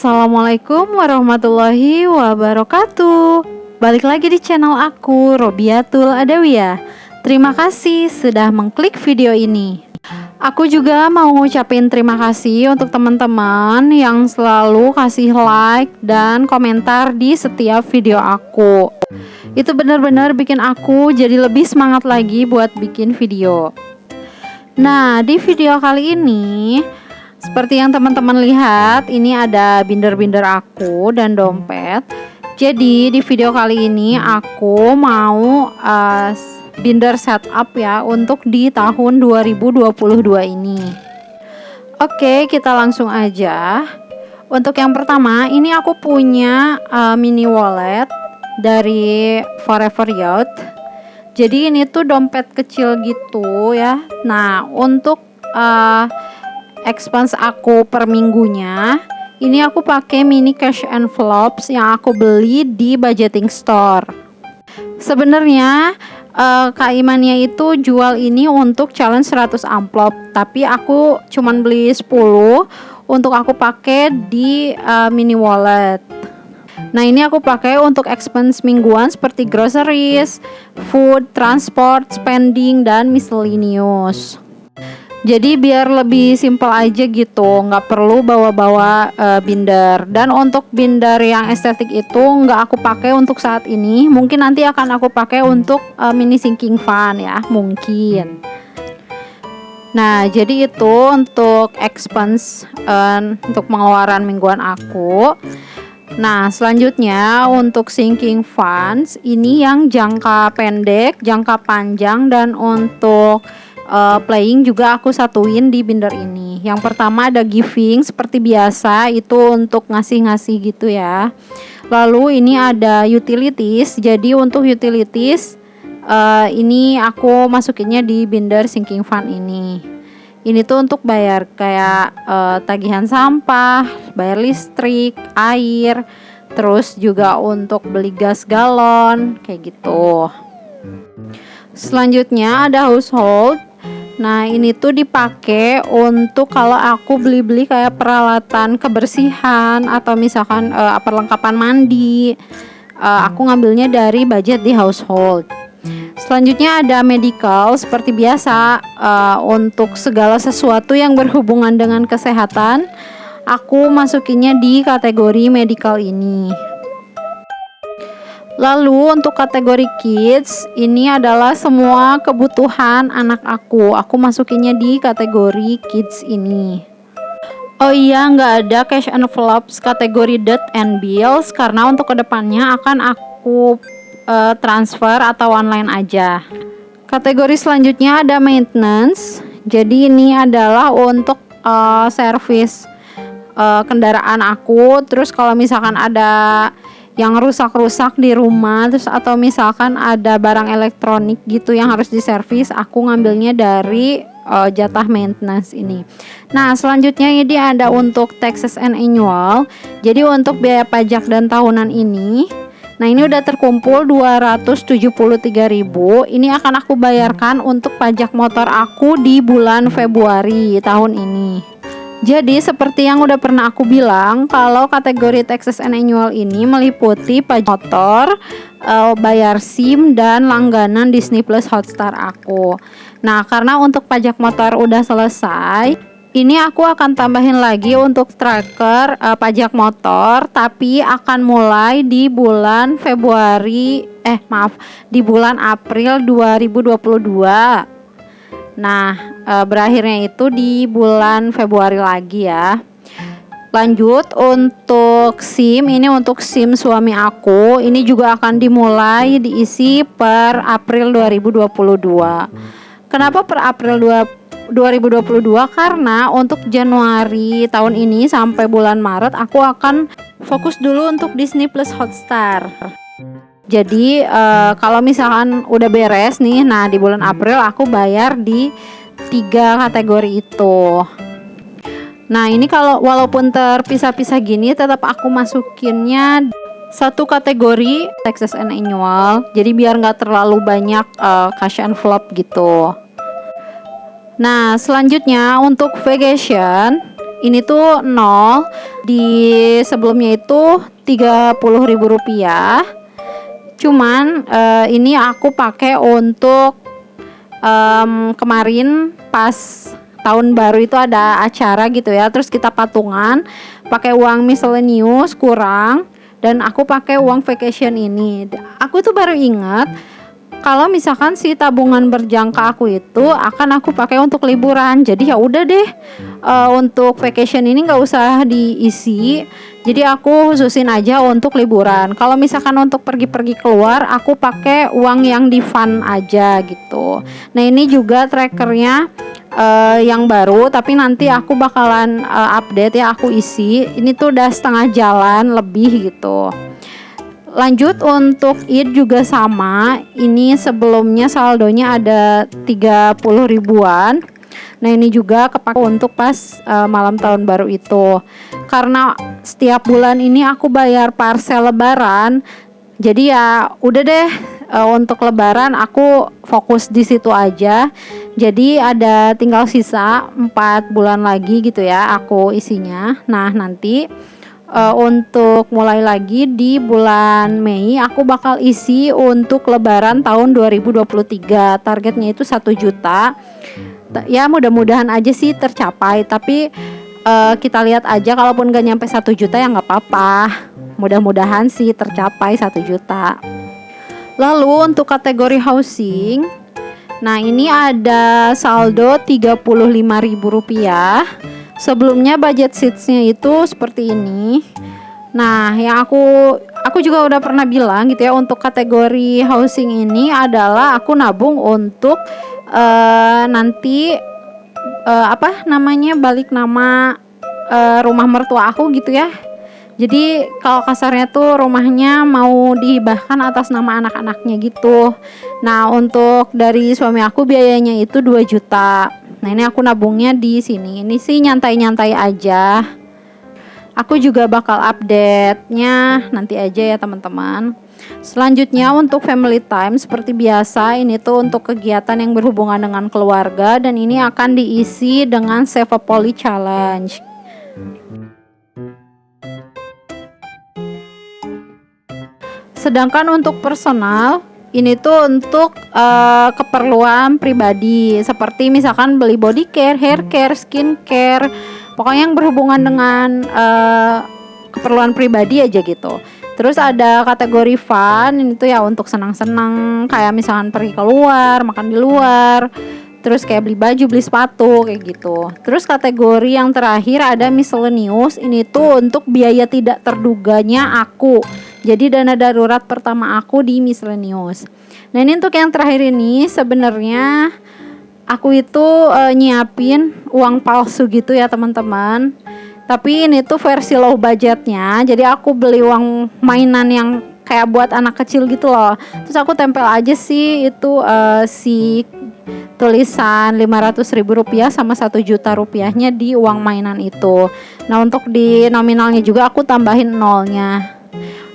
Assalamualaikum warahmatullahi wabarakatuh. Balik lagi di channel aku, Robiatul Adawiyah. Terima kasih sudah mengklik video ini. Aku juga mau ngucapin terima kasih untuk teman-teman yang selalu kasih like dan komentar di setiap video aku. Itu benar-benar bikin aku jadi lebih semangat lagi buat bikin video. Nah, di video kali ini seperti yang teman-teman lihat, ini ada binder-binder aku dan dompet. Jadi di video kali ini aku mau binder setup ya untuk di tahun 2022 ini. Oke, kita langsung aja. Untuk yang pertama, ini aku punya mini wallet dari Forever Youth. Jadi ini tuh dompet kecil gitu ya. Nah, untuk expense aku per minggunya, ini aku pakai mini cash envelopes yang aku beli di budgeting store. Sebenarnya Kak Imania itu jual ini untuk challenge 100 amplop, tapi aku cuman beli 10 untuk aku pakai di mini wallet. Nah, ini aku pakai untuk expense mingguan seperti groceries, food, transport, spending, dan miscellaneous. Jadi biar lebih simpel aja gitu, nggak perlu bawa-bawa binder. Dan untuk binder yang estetik itu nggak aku pakai untuk saat ini. Mungkin nanti akan aku pakai untuk mini sinking fund ya, mungkin. Nah, jadi itu untuk expense untuk pengeluaran mingguan aku. Nah, selanjutnya untuk sinking funds ini yang jangka pendek, jangka panjang, dan untuk playing juga aku satuin di binder ini. Yang pertama ada giving seperti biasa, itu untuk ngasih-ngasih gitu ya. Lalu ini ada utilities. Jadi untuk utilities ini aku masukinnya di binder sinking fund ini. Ini tuh untuk bayar kayak tagihan sampah, bayar listrik, air, terus juga untuk beli gas galon kayak gitu. Selanjutnya ada household. Nah, ini tuh dipakai untuk kalau aku beli-beli kayak peralatan kebersihan atau misalkan perlengkapan mandi. Aku ngambilnya dari budget di household. Selanjutnya ada medical seperti biasa, untuk segala sesuatu yang berhubungan dengan kesehatan. Aku masukinnya di kategori medical ini. Lalu untuk kategori kids, ini adalah semua kebutuhan anak aku. Aku masukinnya di kategori kids ini. Oh iya, nggak ada cash envelopes kategori debt and bills karena untuk kedepannya akan aku transfer atau online aja. Kategori selanjutnya ada maintenance. Jadi ini adalah untuk servis kendaraan aku. Terus kalau misalkan ada yang rusak-rusak di rumah, terus atau misalkan ada barang elektronik gitu yang harus diservis, aku ngambilnya dari jatah maintenance ini. Nah, selanjutnya ini ada untuk taxes and annual. Jadi untuk biaya pajak dan tahunan ini, nah ini udah terkumpul 273.000. Ini akan aku bayarkan untuk pajak motor aku di bulan Februari tahun ini. Jadi seperti yang udah pernah aku bilang, kalau kategori taxes and annual ini meliputi pajak motor, bayar SIM, dan langganan Disney Plus Hotstar aku. Nah, karena untuk pajak motor udah selesai, ini aku akan tambahin lagi untuk tracker pajak motor, tapi akan mulai di bulan di bulan April 2022. Nah, berakhirnya itu di bulan Februari lagi ya. Lanjut untuk SIM, ini untuk SIM suami aku. Ini juga akan dimulai diisi per April 2022. Kenapa per April 2022? Karena untuk Januari tahun ini sampai bulan Maret aku akan fokus dulu untuk Disney Plus Hotstar. Jadi kalau misalkan udah beres nih, nah di bulan April aku bayar di 3 kategori itu. Nah, ini kalau walaupun terpisah-pisah gini, tetap aku masukinnya satu kategori taxes and annual. Jadi biar nggak terlalu banyak cash envelope gitu. Nah, selanjutnya untuk vacation ini tuh 0. Di sebelumnya itu Rp30.000. Cuman ini aku pakai untuk kemarin pas tahun baru itu ada acara gitu ya, terus kita patungan pakai uang miscellaneous kurang, dan aku pakai uang vacation ini. Aku tuh baru ingat kalau misalkan si tabungan berjangka aku itu akan aku pakai untuk liburan. Jadi ya udah deh, untuk vacation ini nggak usah diisi. Jadi aku khususin aja untuk liburan. Kalau misalkan untuk pergi-pergi keluar, aku pakai uang yang di fund aja gitu. Nah ini juga trackernya yang baru, tapi nanti aku bakalan update ya, aku isi. Ini tuh udah setengah jalan lebih gitu. Lanjut untuk Eid juga sama. Ini sebelumnya saldonya ada 30 ribuan. Nah ini juga kepake untuk pas malam tahun baru itu. Karena setiap bulan ini aku bayar parcel lebaran, jadi ya udah deh, untuk lebaran aku fokus di situ aja. Jadi ada tinggal sisa 4 bulan lagi gitu ya aku isinya. Nah nanti untuk mulai lagi di bulan Mei aku bakal isi untuk lebaran tahun 2023. Targetnya itu 1 juta. Ya mudah-mudahan aja sih tercapai, tapi kita lihat aja, kalaupun gak nyampe 1 juta ya gak apa-apa. Mudah-mudahan sih tercapai 1 juta. Lalu untuk kategori housing, nah ini ada saldo Rp35.000. Sebelumnya budget seatsnya itu seperti ini. Nah yang aku juga udah pernah bilang gitu ya, untuk kategori housing ini adalah aku nabung untuk nanti balik nama rumah mertua aku gitu ya. Jadi kalau kasarnya tuh rumahnya mau dihibahkan atas nama anak-anaknya gitu. Nah untuk dari suami aku biayanya itu 2 juta. Nah ini aku nabungnya di sini. Ini sih nyantai-nyantai aja. Aku juga bakal update-nya nanti aja ya teman-teman. Selanjutnya untuk family time seperti biasa, ini tuh untuk kegiatan yang berhubungan dengan keluarga, dan ini akan diisi dengan Save a Poly Challenge. Sedangkan untuk personal, ini tuh untuk keperluan pribadi, seperti misalkan beli body care, hair care, skin care, pokoknya yang berhubungan dengan keperluan pribadi aja gitu. Terus ada kategori fun, ini tuh ya untuk senang-senang, kayak misalkan pergi keluar, makan di luar, terus kayak beli baju, beli sepatu kayak gitu. Terus kategori yang terakhir ada miscellaneous, ini tuh untuk biaya tidak terduganya aku. Jadi dana darurat pertama aku di miscellaneous. Nah ini untuk yang terakhir ini sebenarnya aku itu nyiapin uang palsu gitu ya teman-teman. Tapi ini tuh versi low budgetnya. Jadi aku beli uang mainan yang kayak buat anak kecil gitu loh. Terus aku tempel aja sih itu si tulisan Rp500.000 sama Rp1 juta di uang mainan itu. Nah untuk di nominalnya juga aku tambahin nolnya.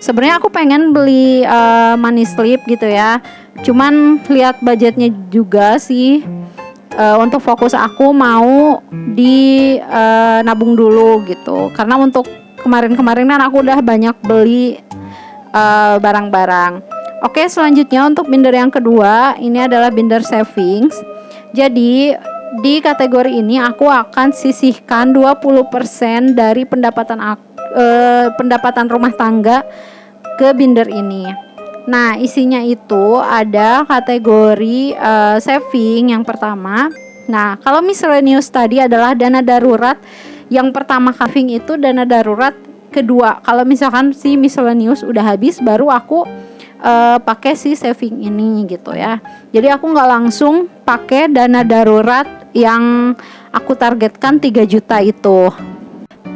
Sebenarnya aku pengen beli money slip gitu ya. Cuman lihat budgetnya juga sih. Untuk fokus aku mau di nabung dulu gitu. Karena untuk kemarin-kemarin kan aku udah banyak beli barang-barang. Oke, selanjutnya untuk binder yang kedua, ini adalah binder savings. Jadi di kategori ini aku akan sisihkan 20% dari pendapatan rumah tangga ke binder ini. Nah isinya itu ada kategori saving yang pertama. Nah kalau miscellaneous tadi adalah dana darurat yang pertama, saving itu dana darurat kedua. Kalau misalkan si miscellaneous udah habis, baru aku pakai si saving ini gitu ya. Jadi aku nggak langsung pakai dana darurat yang aku targetkan 3 juta itu.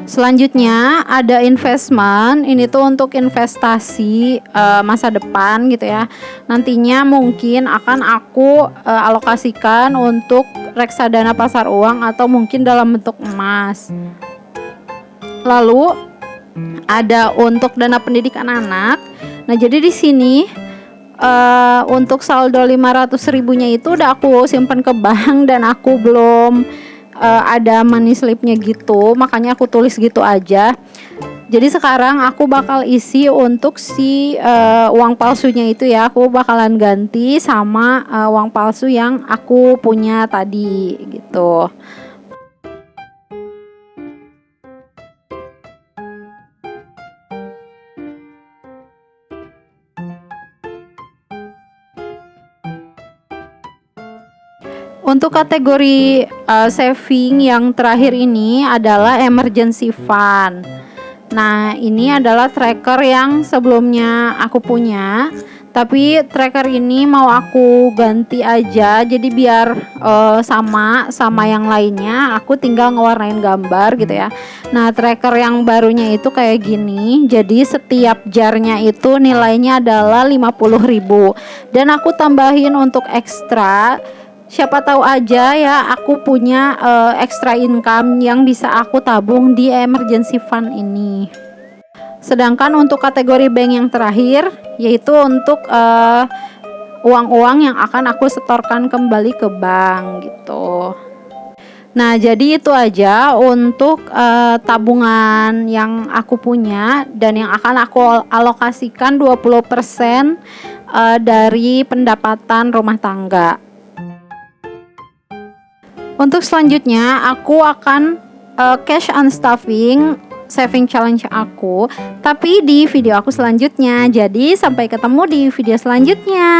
Selanjutnya ada investment, ini tuh untuk investasi masa depan gitu ya. Nantinya mungkin akan aku alokasikan untuk reksadana pasar uang atau mungkin dalam bentuk emas. Lalu ada untuk dana pendidikan anak. Nah jadi di sini untuk saldo 500 ribunya itu udah aku simpan ke bank dan aku belum ada money slipnya gitu, makanya aku tulis gitu aja. Jadi sekarang aku bakal isi untuk si uang palsunya itu ya, aku bakalan ganti sama uang palsu yang aku punya tadi gitu. Untuk kategori saving yang terakhir ini adalah emergency fund. Nah, ini adalah tracker yang sebelumnya aku punya, tapi tracker ini mau aku ganti aja, jadi biar sama yang lainnya. Aku tinggal ngewarnain gambar gitu ya. Nah, tracker yang barunya itu kayak gini. Jadi setiap jarnya itu nilainya adalah 50.000. Dan aku tambahin untuk ekstra. Siapa tahu aja ya aku punya extra income yang bisa aku tabung di emergency fund ini. Sedangkan untuk kategori bank yang terakhir yaitu untuk uang-uang yang akan aku setorkan kembali ke bank gitu. Nah, jadi itu aja untuk tabungan yang aku punya dan yang akan aku alokasikan 20% dari pendapatan rumah tangga. Untuk selanjutnya aku akan cash unstuffing saving challenge aku, tapi di video aku selanjutnya. Jadi sampai ketemu di video selanjutnya.